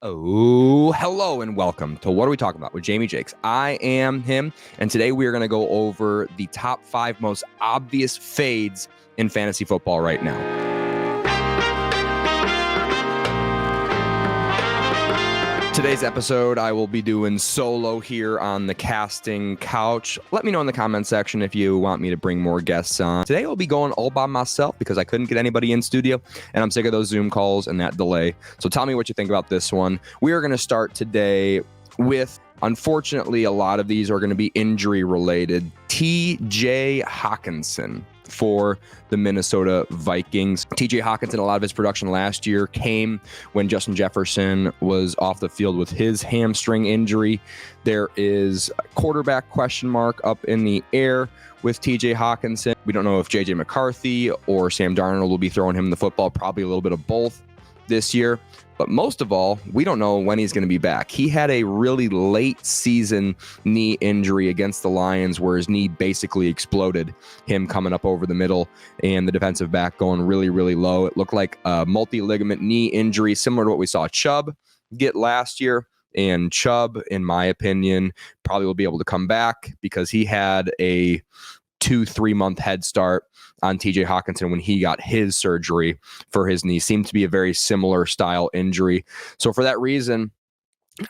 Oh, hello and welcome to What Are We Talking About with Jamie Jakes. I am him, and today we are going to go over the top 5 most obvious fades in fantasy football right now. Today's episode, I will be doing solo here on the casting couch. Let me know in the comment section if you want me to bring more guests on. Today, I'll be going all by myself because I couldn't get anybody in studio, and I'm sick of those Zoom calls and that delay. So tell me what you think about this one. We are going to start today with, unfortunately, a lot of these are going to be injury related. TJ Hockenson for the Minnesota Vikings. TJ Hockenson, a lot of his production last year came when Justin Jefferson was off the field with his hamstring injury. There is a quarterback question mark up in the air with TJ Hockenson. We don't know if JJ McCarthy or Sam Darnold will be throwing him the football, probably a little bit of both this year. But most of all, we don't know when he's going to be back. He had a really late season knee injury against the Lions where his knee basically exploded, him coming up over the middle and the defensive back going really, really low. It looked like a multi-ligament knee injury, similar to what we saw Chubb get last year. And Chubb, in my opinion, probably will be able to come back because he had a 2-3 month head start on TJ Hockenson when he got his surgery for his knee. Seemed to be a very similar style injury. So for that reason,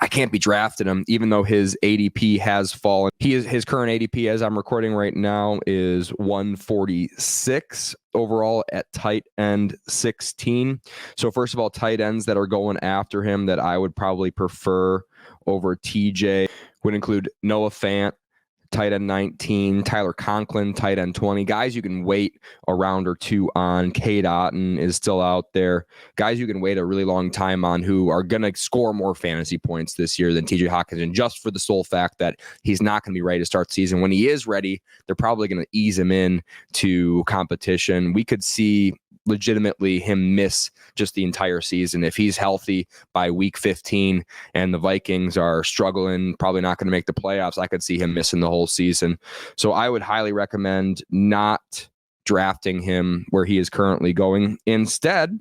I can't be drafting him, even though his ADP has fallen. His current ADP, as I'm recording right now, is 146 overall at tight end 16. So first of all, tight ends that are going after him that I would probably prefer over TJ would include Noah Fant, tight end 19, Tyler Conklin, tight end 20. Guys you can wait a round or two on. Cade Otton is still out there. Guys you can wait a really long time on who are going to score more fantasy points this year than TJ Hockenson, just for the sole fact that he's not going to be ready to start the season. When he is ready, they're probably going to ease him in to competition. We could see legitimately him miss just the entire season if he's healthy by week 15 and the Vikings are struggling, probably not going to make the playoffs. I could see him missing the whole season. So I would highly recommend not drafting him where he is currently going. Instead,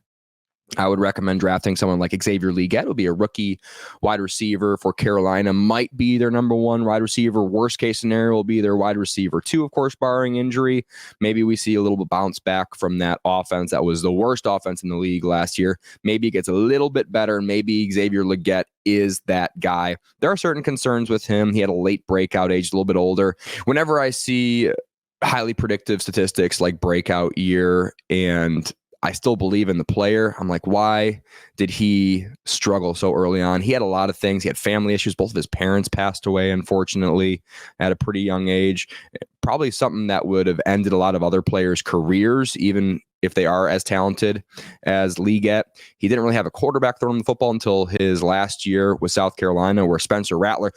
I would recommend drafting someone like Xavier Legette. Will be a rookie wide receiver for Carolina. Might be their number 1 wide receiver. Worst case scenario will be their wide receiver 2, of course, barring injury. Maybe we see a little bit bounce back from that offense. That was the worst offense in the league last year. Maybe it gets a little bit better. Maybe Xavier Legette is that guy. There are certain concerns with him. He had a late breakout age, a little bit older. Whenever I see highly predictive statistics like breakout year and I still believe in the player, I'm like, why did he struggle so early on? He had a lot of things. He had family issues. Both of his parents passed away, unfortunately, at a pretty young age. Probably something that would have ended a lot of other players' careers, even if they are as talented as Legette. He didn't really have a quarterback throwing the football until his last year with South Carolina, where Spencer Rattler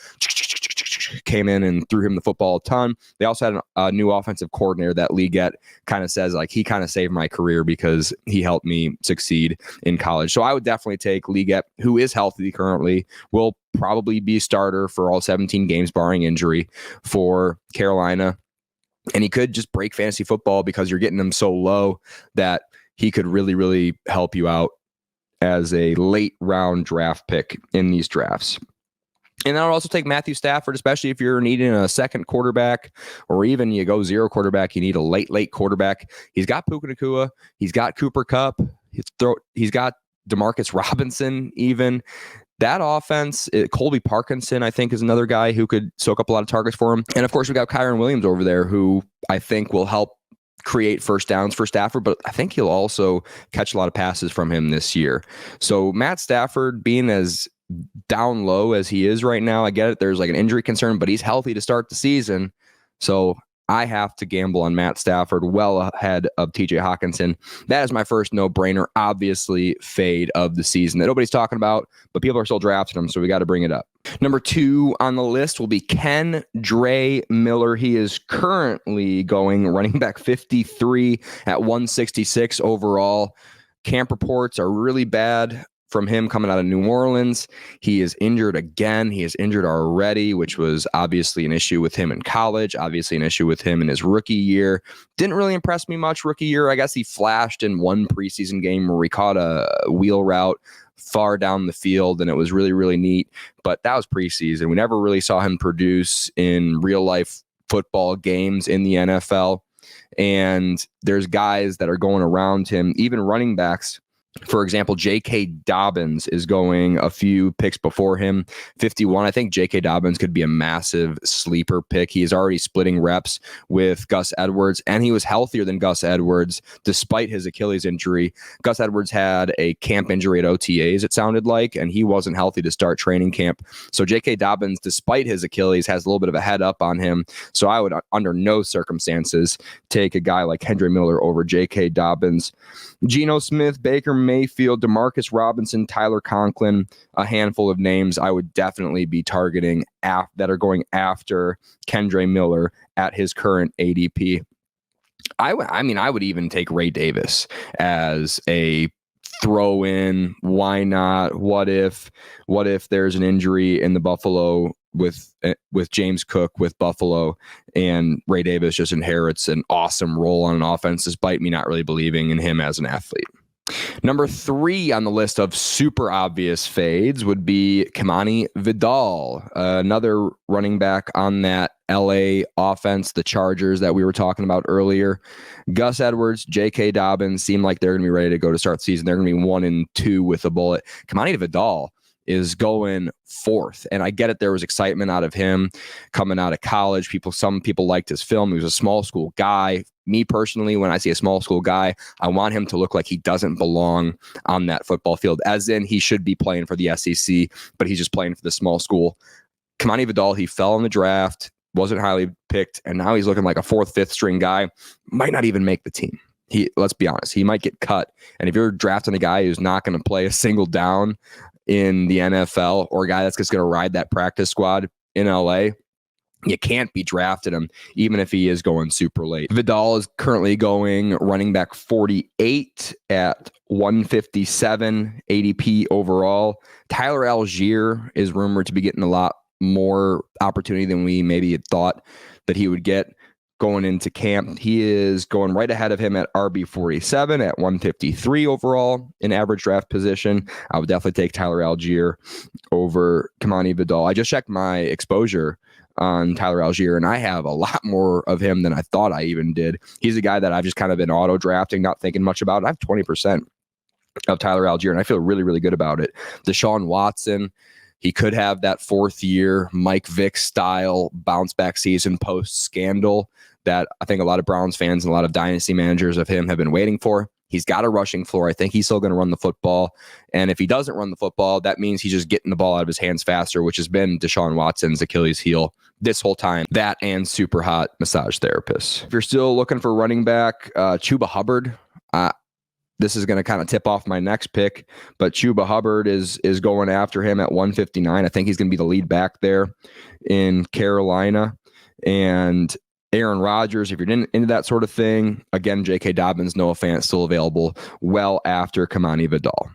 came in and threw him the football a ton. They also had a new offensive coordinator that Legette kind of says, like, he kind of saved my career because he helped me succeed in college. So I would definitely take Legette, who is healthy currently, will probably be starter for all 17 games barring injury for Carolina. And he could just break fantasy football because you're getting him so low that he could really, really help you out as a late round draft pick in these drafts. And I would also take Matthew Stafford, especially if you're needing a second quarterback, or even you go zero quarterback, you need a late quarterback. He's got Puka Nacua. He's got Cooper Kupp. He's got Demarcus Robinson even. That offense, Colby Parkinson, I think, is another guy who could soak up a lot of targets for him. And, of course, we got Kyren Williams over there, who I think will help create first downs for Stafford, but I think he'll also catch a lot of passes from him this year. So Matt Stafford being as down low as he is right now, I get it. There's like an injury concern, but he's healthy to start the season. So I have to gamble on Matt Stafford well ahead of TJ Hockenson. That is my first no-brainer, obviously, fade of the season that nobody's talking about, but people are still drafting him, so we got to bring it up. Number 2 on the list will be Kendre Miller. He is currently going running back 53 at 166 overall. Camp reports are really bad from him coming out of New Orleans. He is injured again. He is injured already, which was obviously an issue with him in college, obviously an issue with him in his rookie year. Didn't really impress me much rookie year. I guess he flashed in one preseason game where he caught a wheel route, far down the field, and it was really, really neat. But that was preseason. We never really saw him produce in real life football games in the NFL. And there's guys that are going around him, even running backs. For example, J.K. Dobbins is going a few picks before him, 51. I think J.K. Dobbins could be a massive sleeper pick. He is already splitting reps with Gus Edwards, and he was healthier than Gus Edwards despite his Achilles injury. Gus Edwards had a camp injury at OTAs, it sounded like, and he wasn't healthy to start training camp. So J.K. Dobbins, despite his Achilles, has a little bit of a head up on him. So I would, under no circumstances, take a guy like Kendre Miller over J.K. Dobbins. Geno Smith, Baker Mayfield, Demarcus Robinson, Tyler Conklin, a handful of names I would definitely be targeting that are going after Kendre Miller at his current ADP. I would even take Ray Davis as a throw in. Why not? What if there's an injury in the Buffalo with James Cook with Buffalo, and Ray Davis just inherits an awesome role on an offense, despite me not really believing in him as an athlete. Number 3 on the list of super obvious fades would be Kimani Vidal, another running back on that LA offense, the Chargers that we were talking about earlier. Gus Edwards, J.K. Dobbins seem like they're going to be ready to go to start the season. They're going to be 1-2 with a bullet. Kimani Vidal is going 4th. And I get it. There was excitement out of him coming out of college. Some people liked his film. He was a small school guy. Me personally, when I see a small school guy, I want him to look like he doesn't belong on that football field, as in he should be playing for the SEC, but he's just playing for the small school. Kimani Vidal, he fell in the draft, wasn't highly picked, and now he's looking like a 4th, 5th string guy. Might not even make the team. Let's be honest, he might get cut. And if you're drafting a guy who's not going to play a single down in the NFL, or a guy that's just going to ride that practice squad in LA, you can't be drafting him, even if he is going super late. Vidal is currently going running back 48 at 157 ADP overall. Tyler Algier is rumored to be getting a lot more opportunity than we maybe had thought that he would get going into camp. He is going right ahead of him at RB 47 at 153 overall in average draft position. I would definitely take Tyler Algier over Kimani Vidal. I just checked my exposure on Tyler Algier, and I have a lot more of him than I thought I even did. He's a guy that I've just kind of been auto drafting, not thinking much about it. I have 20% of Tyler Algier, and I feel really, really good about it. Deshaun Watson, he could have that 4th year Mike Vick style bounce back season post scandal that I think a lot of Browns fans and a lot of dynasty managers of him have been waiting for. He's got a rushing floor. I think he's still going to run the football. And if he doesn't run the football, that means he's just getting the ball out of his hands faster, which has been Deshaun Watson's Achilles heel this whole time. That and super hot massage therapists. If you're still looking for running back, Chuba Hubbard, this is going to kind of tip off my next pick, but Chuba Hubbard is going after him at 159. I think he's going to be the lead back there in Carolina. And Aaron Rodgers, if you're into that sort of thing, again, J.K. Dobbins, Noah Fant still available well after Kimani Vidal.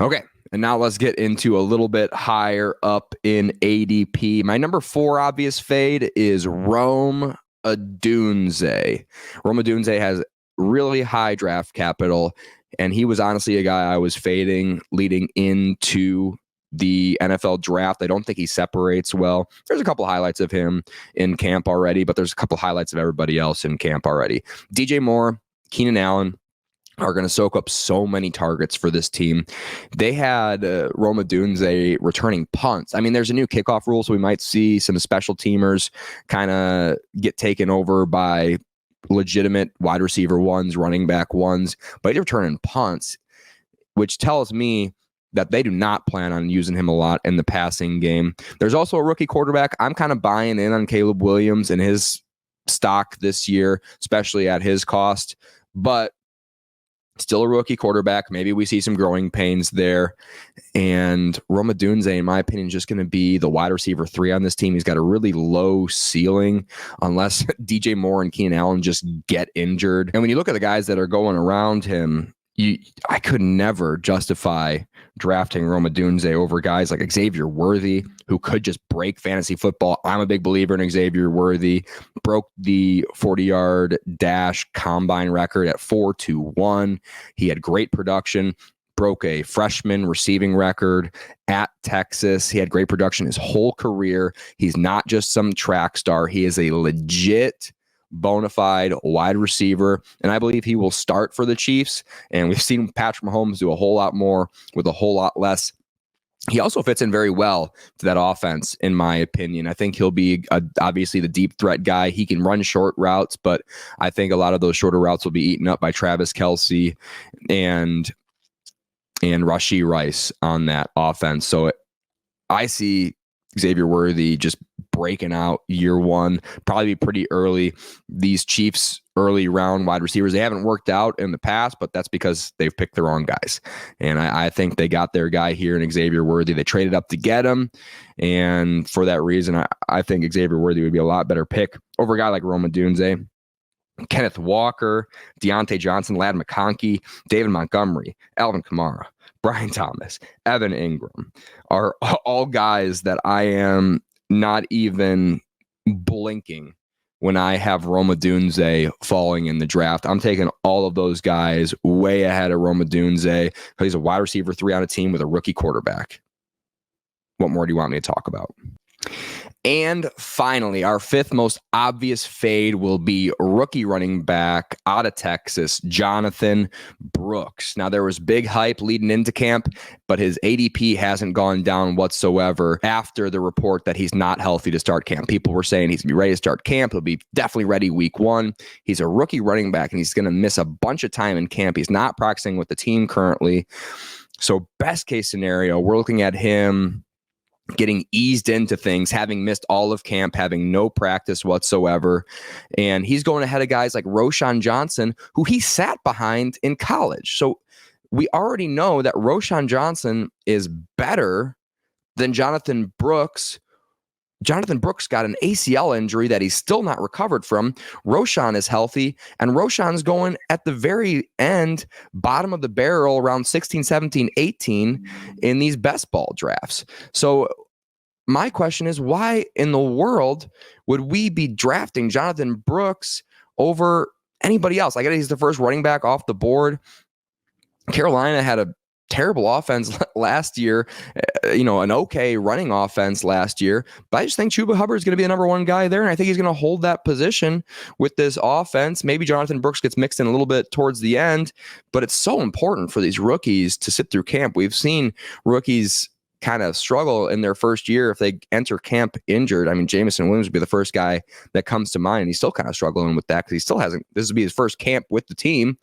Okay, and now let's get into a little bit higher up in ADP. My number 4 obvious fade is Rome Odunze. Rome Odunze has really high draft capital, and he was honestly a guy I was fading leading into the NFL draft. I don't think he separates well. There's a couple highlights of him in camp already, but there's a couple highlights of everybody else in camp already. DJ Moore, Keenan Allen are going to soak up so many targets for this team. They had Rome Odunze returning punts. I mean, there's a new kickoff rule, so we might see some special teamers kind of get taken over by legitimate wide receiver ones, running back ones, but he's returning punts, which tells me that they do not plan on using him a lot in the passing game. There's also a rookie quarterback. I'm kind of buying in on Caleb Williams and his stock this year, especially at his cost, but still a rookie quarterback. Maybe we see some growing pains there. And Rome Odunze, in my opinion, is just going to be the wide receiver 3 on this team. He's got a really low ceiling unless DJ Moore and Keenan Allen just get injured. And when you look at the guys that are going around him, I could never justify drafting Rome Odunze over guys like Xavier Worthy, who could just break fantasy football. I'm a big believer in Xavier Worthy. Broke the 40-yard dash combine record at 4.21. He had great production. broke a freshman receiving record at Texas. He had great production his whole career. He's not just some track star. He is a legit bona fide wide receiver, and I believe he will start for the Chiefs. And we've seen Patrick Mahomes do a whole lot more with a whole lot less. He also fits in very well to that offense, in my opinion. I think he'll be obviously the deep threat guy. He can run short routes, but I think a lot of those shorter routes will be eaten up by Travis Kelce and Rashee Rice on that offense. So I see Xavier Worthy just breaking out year one, probably be pretty early. These Chiefs early round wide receivers, they haven't worked out in the past, but that's because they've picked the wrong guys. And I think they got their guy here in Xavier Worthy. They traded up to get him. And for that reason, I think Xavier Worthy would be a lot better pick over a guy like Rome Odunze, Kenneth Walker, Deontay Johnson, Ladd McConkey, David Montgomery, Alvin Kamara, Brian Thomas, Evan Ingram are all guys that I am not even blinking when I have Rome Odunze falling in the draft. I'm taking all of those guys way ahead of Rome Odunze because he's a wide receiver 3 on a team with a rookie quarterback. What more do you want me to talk about? And finally, our fifth most obvious fade will be rookie running back out of Texas, Jonathan Brooks. Now, there was big hype leading into camp, but his ADP hasn't gone down whatsoever after the report that he's not healthy to start camp. People were saying he's going to be ready to start camp. He'll be definitely ready week 1. He's a rookie running back, and he's going to miss a bunch of time in camp. He's not practicing with the team currently. So best case scenario, we're looking at him getting eased into things, having missed all of camp, having no practice whatsoever. And he's going ahead of guys like Roschon Johnson, who he sat behind in college. So we already know that Roschon Johnson is better than Jonathan Brooks. Jonathan Brooks got an ACL injury that he's still not recovered from. Roschon is healthy, and Roschon's going at the very end, bottom of the barrel, around 16, 17, 18 in these best ball drafts. So my question is, why in the world would we be drafting Jonathan Brooks over anybody else? I get it, he's the first running back off the board. Carolina had a terrible offense last year, an okay running offense last year, but I just think Chuba Hubbard is going to be the number 1 guy there, and I think he's going to hold that position with this offense. Maybe Jonathan Brooks gets mixed in a little bit towards the end, but it's so important for these rookies to sit through camp. We've seen rookies kind of struggle in their first year if they enter camp injured. I mean, Jameson Williams would be the first guy that comes to mind, and he's still kind of struggling with that because he still hasn't, this would be his first camp with the team.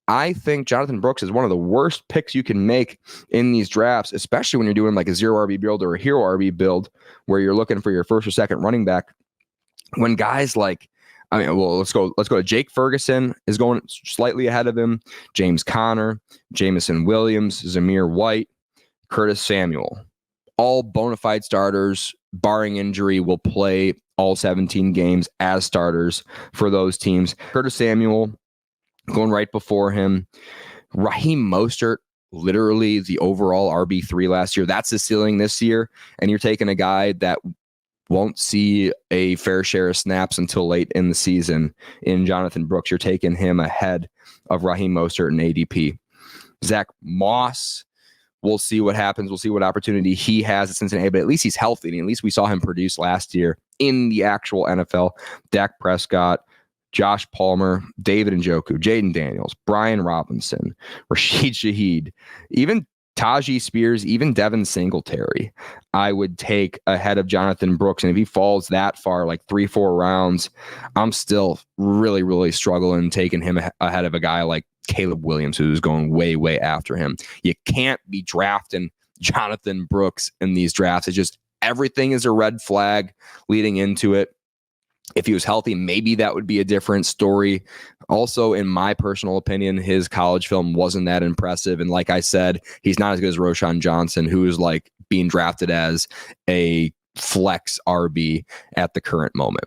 I think Jonathan Brooks is one of the worst picks you can make in these drafts, especially when you're doing like a 0 RB build or a hero RB build where you're looking for your first or second running back. When guys like, let's go to Jake Ferguson is going slightly ahead of him, James Conner, Jameson Williams, Zamir White, Curtis Samuel, all bona fide starters, barring injury, will play all 17 games as starters for those teams. Curtis Samuel going right before him. Raheem Mostert, literally the overall RB3 last year. That's the ceiling this year. And you're taking a guy that won't see a fair share of snaps until late in the season in Jonathan Brooks. You're taking him ahead of Raheem Mostert and ADP. Zach Moss, we'll see what happens. We'll see what opportunity he has at Cincinnati, but at least he's healthy. And at least we saw him produce last year in the actual NFL. Dak Prescott, Josh Palmer, David Njoku, Jaden Daniels, Brian Robinson, Rashid Shaheed, even Tajee Spears, even Devin Singletary, I would take ahead of Jonathan Brooks. And if he falls that far, like 3-4 rounds, I'm still really, really struggling taking him ahead of a guy like Caleb Williams, who's going way, way after him. You can't be drafting Jonathan Brooks in these drafts. It's just everything is a red flag leading into it. If he was healthy, maybe that would be a different story. Also, in my personal opinion, his college film wasn't that impressive. And like I said, he's not as good as Roschon Johnson, who is like being drafted as a flex RB at the current moment.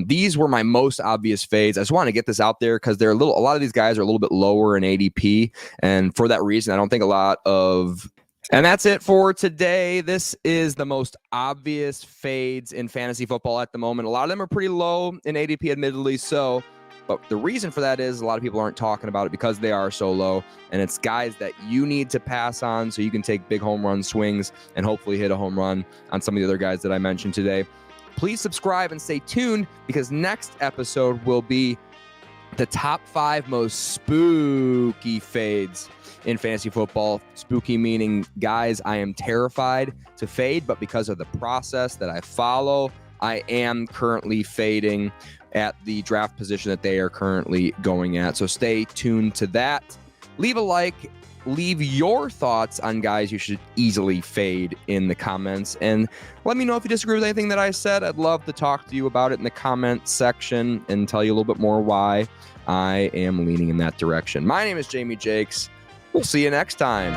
These were my most obvious fades. I just want to get this out there because a lot of these guys are a little bit lower in ADP. And for that reason, I don't think a lot of... And that's it for today. This is the most obvious fades in fantasy football at the moment. A lot of them are pretty low in ADP, admittedly so. But the reason for that is a lot of people aren't talking about it because they are so low, and it's guys that you need to pass on so you can take big home run swings and hopefully hit a home run on some of the other guys that I mentioned today. Please subscribe and stay tuned, because next episode will be the top 5 most spooky fades in fantasy football. Spooky meaning guys I am terrified to fade, but because of the process that I follow, I am currently fading at the draft position that they are currently going at. So stay tuned to that. Leave a like. Leave your thoughts on guys you should easily fade in the comments. And let me know if you disagree with anything that I said. I'd love to talk to you about it in the comment section and tell you a little bit more why I am leaning in that direction. My name is Jamie Jakes. We'll see you next time.